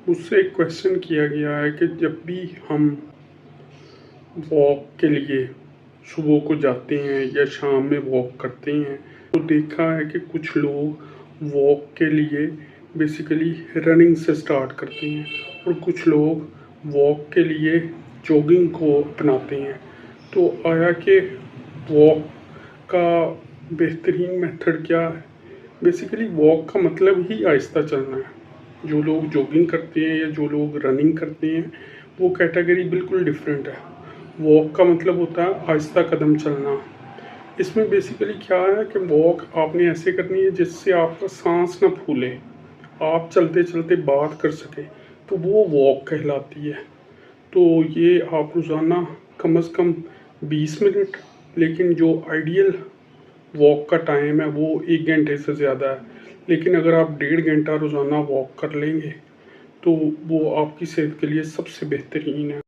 मुझसे एक क्वेश्चन किया गया है कि जब भी हम वॉक के लिए सुबह को जाते हैं या शाम में वॉक करते हैं तो देखा है कि कुछ लोग वॉक के लिए बेसिकली रनिंग से स्टार्ट करते हैं और कुछ लोग वॉक के लिए जॉगिंग को अपनाते हैं। तो आया कि वॉक का बेहतरीन मेथड क्या है? बेसिकली वॉक का मतलब ही आहिस्ता चलना है। जो लोग जॉगिंग करते हैं या जो लोग रनिंग करते हैं वो कैटेगरी बिल्कुल डिफरेंट है। वॉक का मतलब होता है आहिस्ता कदम चलना। इसमें बेसिकली क्या है कि वॉक आपने ऐसे करनी है जिससे आपका सांस ना फूले, आप चलते चलते बात कर सकें, तो वो वॉक कहलाती है। तो ये आप रोज़ाना कम से कम 20 मिनट, लेकिन जो आइडियल वॉक का टाइम है वो 1 घंटे से ज़्यादा है। लेकिन अगर आप 1.5 घंटा रोज़ाना वॉक कर लेंगे तो वो आपकी सेहत के लिए सबसे बेहतरीन है।